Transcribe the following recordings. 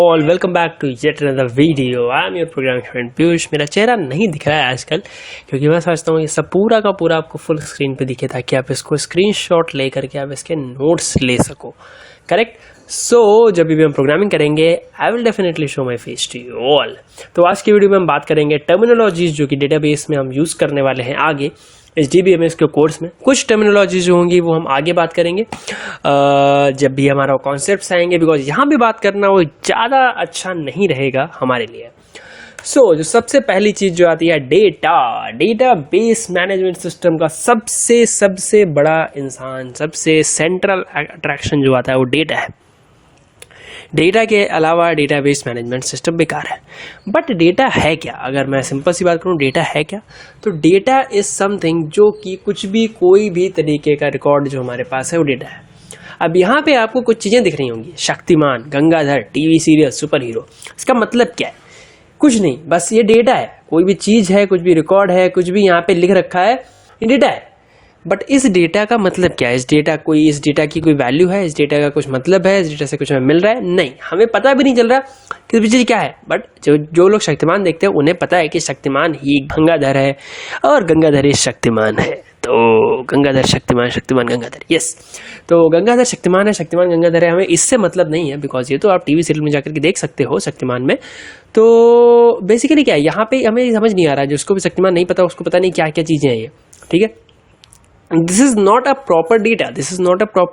All welcome back to yet another video. I am your program friend Piyush. मेरा चेहरा नहीं दिख रहा है आजकल क्योंकि मैं समझता हूँ ये सब पूरा का पूरा आपको फुल स्क्रीन पे दिखे ताकि आप इसको स्क्रीनशॉट ले करके आप इसके नोट्स ले सको। करेक्ट। सो जब भी हम प्रोग्रामिंग करेंगे I will definitely show my face to you all. तो आज की वीडियो में हम बात करेंगे टर्मिनोलॉजीज जो कि डेटाबेस में हम यूज़ करने वाले हैं आगे इस DBMS के कोर्स में। कुछ टर्मिनोलॉजी जो होंगी वो हम आगे बात करेंगे जब भी हमारा कॉन्सेप्ट्स आएंगे, बिकॉज यहाँ भी बात करना वो ज़्यादा अच्छा नहीं रहेगा हमारे लिए। जो सबसे पहली चीज़ जो आती है डेटा बेस मैनेजमेंट सिस्टम का सबसे बड़ा इंसान, सबसे सेंट्रल अट्रैक्शन जो आता है वो डेटा है। डेटा के अलावा डेटाबेस मैनेजमेंट सिस्टम बेकार है। बट डेटा है क्या? अगर मैं सिंपल सी बात करूं, डेटा है क्या? तो डेटा इज समथिंग जो कि कुछ भी कोई भी तरीके का रिकॉर्ड जो हमारे पास है वो डेटा है। अब यहाँ पे आपको कुछ चीज़ें दिख रही होंगी, Shaktimaan, Gangadhar, TV serial, super hero. इसका मतलब क्या है? कुछ नहीं, बस ये डेटा है। कोई भी चीज़ है, कुछ भी रिकॉर्ड है, कुछ भी यहाँ पे लिख रखा है, ये डेटा है। बट इस डेटा का मतलब क्या है? इस डेटा की कोई वैल्यू है? इस डेटा का कुछ मतलब है? इस डेटा से कुछ हमें मिल रहा है? नहीं, हमें पता भी नहीं चल रहा कि इस चीज क्या है। बट जो लोग शक्तिमान देखते हैं उन्हें पता है कि शक्तिमान ही गंगाधर है और गंगाधर ही शक्तिमान है। तो गंगाधर शक्तिमान गंगाधर, यस। तो गंगाधर शक्तिमान है, शक्तिमान गंगाधर है। हमें इससे मतलब नहीं है, बिकॉज ये तो आप टीवी सीरियल में जाकर के देख सकते हो शक्तिमान में। तो बेसिकली क्या है, यहाँ पे हमें समझ नहीं आ रहा है। जिसको भी शक्तिमान नहीं पता उसको पता नहीं क्या क्या चीजें हैं ये, ठीक है। This is not a proper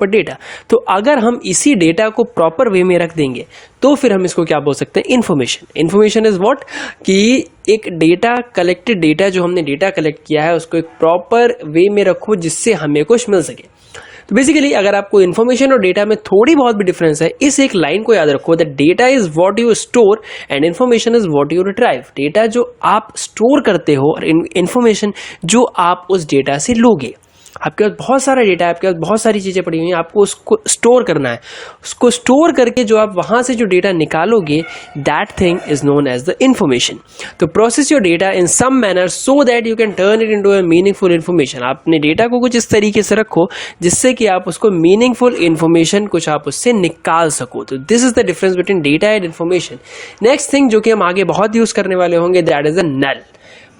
data. तो अगर हम इसी डेटा को प्रॉपर वे में रख देंगे तो फिर हम इसको क्या बोल सकते हैं? इन्फॉर्मेशन इज व्हाट, कि एक डेटा, कलेक्टेड डेटा, जो हमने डेटा कलेक्ट किया है उसको एक प्रॉपर वे में रखो जिससे हमें कुछ मिल सके। तो बेसिकली अगर आपको इन्फॉर्मेशन और डेटा में थोड़ी बहुत भी डिफरेंस है, इस एक लाइन को याद रखो, that data is what you store and information is what you retrieve. Data जो आप स्टोर करते हो और इन्फॉर्मेशन जो आप उस डेटा से लोगे। आपके पास बहुत सारा डेटा है, आपके पास बहुत सारी चीजें पड़ी हुई हैं, आपको उसको स्टोर करना है। उसको स्टोर करके जो आप वहां से जो डेटा निकालोगे, that thing is known as the information. तो process your data in some manner so that you can turn it into a meaningful information. आप अपने डेटा को कुछ इस तरीके से रखो जिससे कि आप उसको मीनिंगफुल इंफॉर्मेशन कुछ आप उससे निकाल सको। तो this is the difference between data and information. Next thing जो कि हम आगे बहुत यूज करने वाले होंगे, दैट इज अ नल।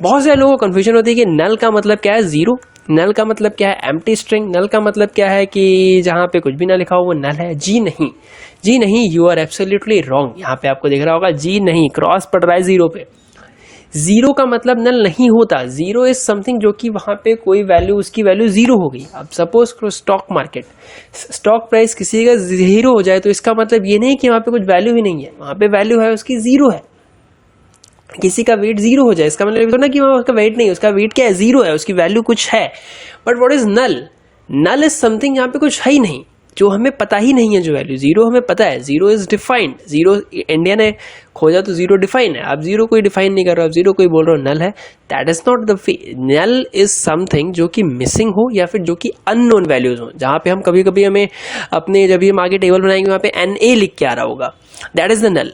बहुत सारे लोगों को कंफ्यूजन होती है कि नल का मतलब क्या है? जीरो। नल का मतलब क्या है? Empty string. नल का मतलब क्या है कि जहां पे कुछ भी ना लिखा हो वो नल है। जी नहीं, यू आर एब्सोल्युटली रॉन्ग। यहाँ पे आपको दिख रहा होगा जी नहीं, क्रॉस पड़ रहा है जीरो पे। जीरो का मतलब नल नहीं होता। जीरो इज समथिंग जो कि वहां पे कोई वैल्यू, उसकी वैल्यू जीरो हो गई। अब suppose stock market, stock price किसी का जीरो हो जाए तो इसका मतलब ये नहीं कि वहां पे कुछ वैल्यू ही नहीं है, वहां पे वैल्यू है, उसकी जीरो है। किसी का वेट जीरो हो जाए इसका मतलब तो ना कि वहां उसका वेट नहीं, उसका वेट क्या है? जीरो है, उसकी वैल्यू कुछ है। But what is null? Null is something यहाँ पे कुछ है ही नहीं, जो हमें पता ही नहीं है जो वैल्यू। जीरो हमें पता है, zero is defined. Zero India ने खोजा तो जीरो डिफाइन है। आप जीरो कोई डिफाइन नहीं कर रहे हो, आप जीरो कोई बोल रहे हो नल है। That is not the null is something जो कि मिसिंग हो या फिर जो कि अननोन वैल्यूज हो। जहां पे हम कभी कभी हमें अपने जब भी हम आगे टेबल बनाएंगे वहां पे NA लिख के आ रहा होगा, दैट इज द नल।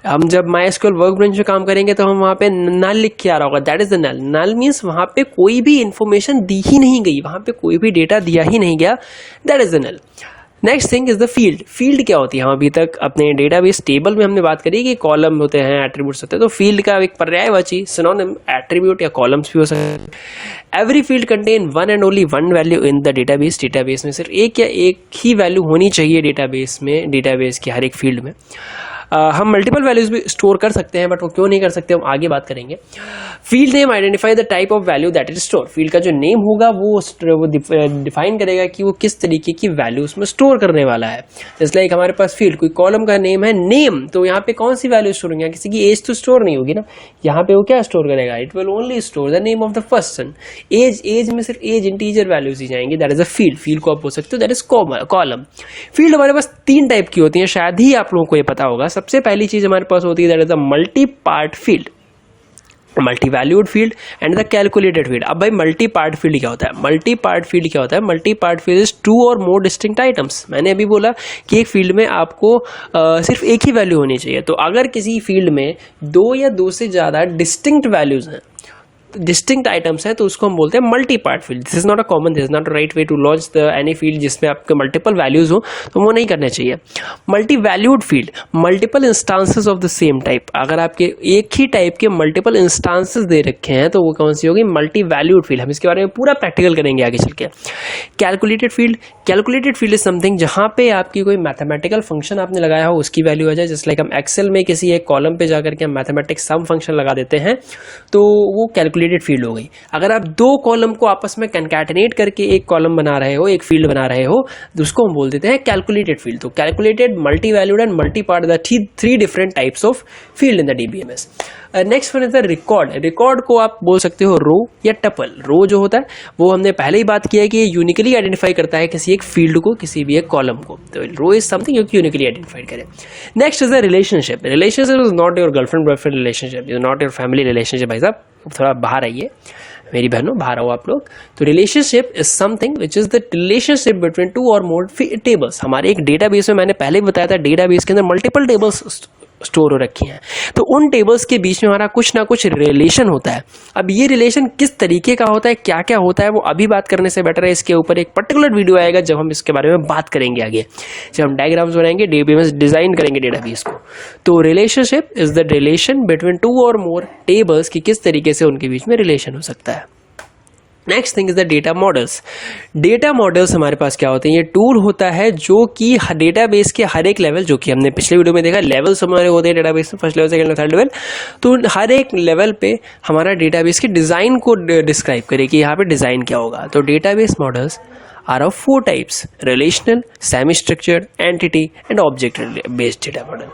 हम जब MySQL वर्कबेंच में काम करेंगे तो हम वहां पे नल लिख के आ रहा होगा, that is the null. Null means वहां पे कोई भी इंफॉर्मेशन दी ही नहीं गई, वहां पे कोई भी डेटा दिया ही नहीं गया, that is the null. Next thing is the field. Field क्या होती है? हम अभी तक अपने डेटाबेस टेबल में हमने बात करी कि कॉलम होते हैं, एट्रीब्यूट्स होते हैं। तो फील्ड का एक पर्यायवाची सिनोनिम एट्रीब्यूट या कॉलम्स भी हो सकते हैं। Every field contain one and only one value in the database. Database में सिर्फ एक या एक ही वैल्यू होनी चाहिए डेटाबेस में, डेटाबेस के हर एक फील्ड में। हम मल्टीपल वैल्यूज भी स्टोर कर सकते हैं, बट वो क्यों नहीं कर सकते हम आगे बात करेंगे। Field name identify the type of value that is store. Field का जो नेम होगा वो डिफाइन करेगा कि वो किस तरीके की वैल्यू उसमें स्टोर करने वाला है। जैसे लाइक हमारे पास फील्ड, कोई कॉलम का नेम है नेम, तो यहाँ पे कौन सी वैल्यू स्टोर होगी? किसी की एज तो स्टोर नहीं होगी ना। यहाँ पे वो क्या स्टोर करेगा? It will only store the name of the person. Age में सिर्फ एज इंटीजर वैल्यूज ही जाएंगी, that is a field. Field को आप बोल सकते हो दैट इज कॉलम। फील्ड हमारे पास 3 टाइप की होती है, शायद ही आप लोगों को ये पता होगा। सबसे पहली चीज हमारे पास होती है that is a multi part field, multi valued field and the calculated field. अब भाई मल्टी पार्ट फील्ड क्या होता है? मल्टी पार्ट फील्ड क्या होता है? मल्टी पार्ट फील्ड इज 2 और मोर डिस्टिंक्ट आइटम्स। मैंने अभी बोला कि एक फील्ड में आपको सिर्फ एक ही वैल्यू होनी चाहिए। तो अगर किसी फील्ड में 2 या 2 से ज्यादा डिस्टिंक्ट वैल्यूज हैं डिस्टिंक्ट आइटम्स हैं तो उसको हम बोलते हैं multi part field. This is not a common, this is not a right way to launch the any field जिसमें आपके मल्टीपल वैल्यूज हो, तो वो नहीं करना चाहिए। Multi valued field, multiple instances of the same type. अगर आपके एक ही टाइप के मल्टीपल इंस्टांसेस दे रखे हैं तो वो कौन सी होगी? Multi valued field. हम इसके बारे में पूरा प्रैक्टिकल करेंगे आगे चल के। Calculated field, calculated field is something जहां पे आपकी कोई मैथमेटिकल फंक्शन आपने लगाया हो उसकी वैल्यू आ जाए। जस्ट लाइक हम एक्सेल में किसी एक कॉलम पे जाकर के हम मैथमेटिक्स सम फंक्शन लगा देते हैं तो वो कैलकुलेटेड फील्ड हो गई। अगर आप दो कॉलम को आपस में कंकैटिनेट करके एक कॉलम बना रहे हो, एक फील्ड बना रहे हो, तो उसको हम बोल देते हैं कैलकुलेटेड फील्ड। तो calculated, multi valued and multi part, the three different types of field in the DBMS. Next one is the record. Record को आप बोल सकते हो रो या टपल। रो जो होता है वो हमने पहले ही बात किया है कि ये यूनिकली आइडेंटिफाई करता है किसी एक फील्ड को, किसी भी एक कॉलम को। तो रो इज समथिंग जो यूनिकली आइडेंटिफाइड करे। Next is the relationship. Relationship is not your girlfriend boyfriend relationship, is not your family relationship. भाई साहब थोड़ा बाहर आइए, मेरी बहनों बाहर आओ आप लोग। तो relationship is something which is the relationship between two और मोर टेबल्स। हमारे एक डेटाबेस में मैंने पहले बताया था, डेटाबेस के अंदर मल्टीपल टेबल्स स्टोर हो रखी हैं, तो उन टेबल्स के बीच में हमारा कुछ ना कुछ रिलेशन होता है। अब ये रिलेशन किस तरीके का होता है, क्या क्या होता है, वो अभी बात करने से बेटर है इसके ऊपर एक पर्टिकुलर वीडियो आएगा जब हम इसके बारे में बात करेंगे आगे, जब हम डायग्राम्स बनाएंगे, डीबीएमएस डिजाइन करेंगे डेटाबेस को। तो relationship is the relation between two और मोर टेबल्स की किस तरीके से उनके बीच में रिलेशन हो सकता है। Next thing is the data models. Data models हमारे पास क्या होते हैं? ये टूल होता है जो कि डेटाबेस के हर एक लेवल, जो कि हमने पिछले वीडियो में देखा, लेवल्स हमारे होते हैं डेटाबेस में, first level, second level, third level. तो हर एक लेवल पे हमारा डेटाबेस के डिजाइन को डिस्क्राइब करे कि यहाँ पे डिजाइन क्या होगा। तो database models are of 4 types: relational, semi structured, entity and object based data model.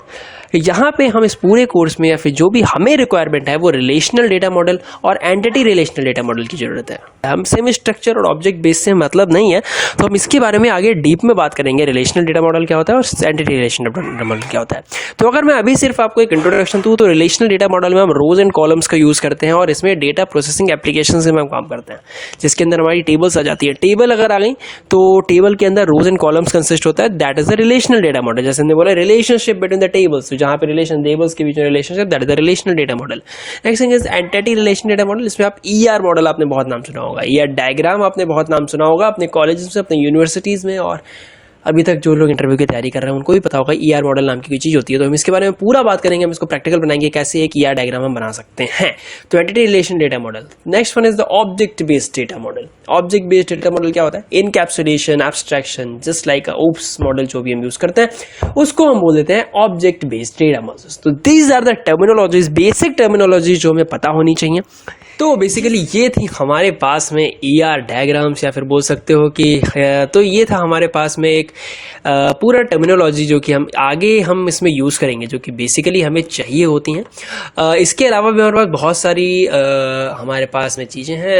यहाँ पे हम इस पूरे कोर्स में या फिर जो भी हमें रिक्वायरमेंट है वो रिलेशनल डेटा मॉडल और एंटिटी रिलेशनल डेटा मॉडल की जरूरत है। हम सेमी स्ट्रक्चर और ऑब्जेक्ट बेस्ड से मतलब नहीं है, तो हम इसके बारे में आगे डीप में बात करेंगे, रिलेशनल डेटा मॉडल क्या होता है और एंटिटी रिलेशनल डेटा मॉडल क्या होता है। तो अगर मैं अभी सिर्फ आपको एक इंट्रोडक्शन दूं तो रिलेशनल डेटा मॉडल में हम रोज एंड कॉलम्स का यूज करते हैं और इसमें डेटा प्रोसेसिंग एप्लीकेशन से हम काम करते हैं, जिसके अंदर हमारी टेबल्स आ जाती है। टेबल अगर आ गई तो टेबल के अंदर रोज एंड कॉलम्स कंसिस्ट होता है, that is the relational data model. जैसे हमने बोला रिलेशनशिप बिटवीन द टेबल्स, जहां पे रिलेशन टेबल्स के बीच में relationship, that is the relational data model. Next thing is entity relation data model. इसमें आप ईआर मॉडल आपने बहुत नाम सुना होगा, ईआर डायग्राम आपने बहुत नाम सुना होगा अपने कॉलेजेस में, अपने यूनिवर्सिटीज में, और अभी तक जो लोग इंटरव्यू की तैयारी कर रहे हैं उनको भी पता होगा ईआर मॉडल नाम की कोई चीज होती है। तो हम इसके बारे में पूरा बात करेंगे, हम इसको प्रैक्टिकल बनाएंगे कैसे एक ईआर डायग्राम हम बना सकते हैं। तो entity relation data model. Next one is the object based data model. Object based data model क्या होता है? Encapsulation, abstraction, just like OOPs model जो भी हम यूज करते हैं उसको हम बोल देते हैं ऑब्जेक्ट बेस्ड डेटा मॉडल्स। तो these are the terminologies, basic terminologies जो हमें पता होनी चाहिए। तो बेसिकली ये थी हमारे पास में ईआर डायग्राम्स, या फिर बोल सकते हो कि तो ये था हमारे पास में एक पूरा टर्मिनोलॉजी जो कि हम इसमें यूज़ करेंगे, जो कि बेसिकली हमें चाहिए होती हैं। इसके अलावा भी हमारे पास बहुत सारी हमारे पास में चीज़ें हैं,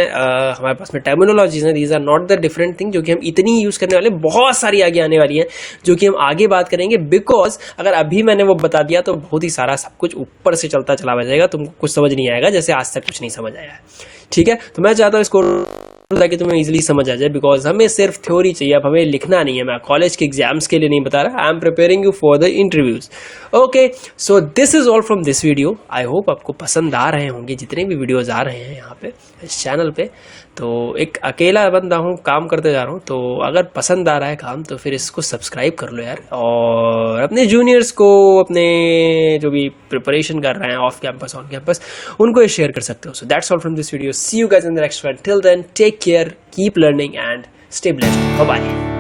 हमारे पास में टर्मिनोलॉजीज हैं। These are not the different thing जो कि हम इतनी ही यूज़ करने वाले, बहुत सारी आगे आने वाली हैं जो कि हम आगे बात करेंगे। बिकॉज अगर अभी मैंने वो बता दिया तो बहुत ही सारा सब कुछ ऊपर से चलता चला जाएगा, तुमको कुछ समझ नहीं आएगा, जैसे आज तक कुछ नहीं समझ आया। ठीक है, तो मैं चाहता हूं इसको ताकि तुम्हें इजीली समझ आ जाए, बिकॉज हमें सिर्फ थ्योरी चाहिए, अब हमें लिखना नहीं है। मैं कॉलेज के एग्जाम्स के लिए नहीं बता रहा, I am preparing you for the interviews. Okay, so this is all from this video. I hope आपको पसंद आ रहे होंगे जितने भी वीडियोज आ रहे हैं यहाँ पे इस चैनल पे। तो एक अकेला बंदा हूँ, काम करते जा रहा हूँ, तो अगर पसंद आ रहा है काम तो फिर इसको सब्सक्राइब कर लो यार, और अपने जूनियर्स को, अपने जो भी प्रिपरेशन कर रहे हैं ऑफ कैंपस ऑन कैंपस, उनको शेयर कर सकते हो। So that's all from this video. See you guys in the next one. Till then take care, keep learning and stay blessed. Bye bye.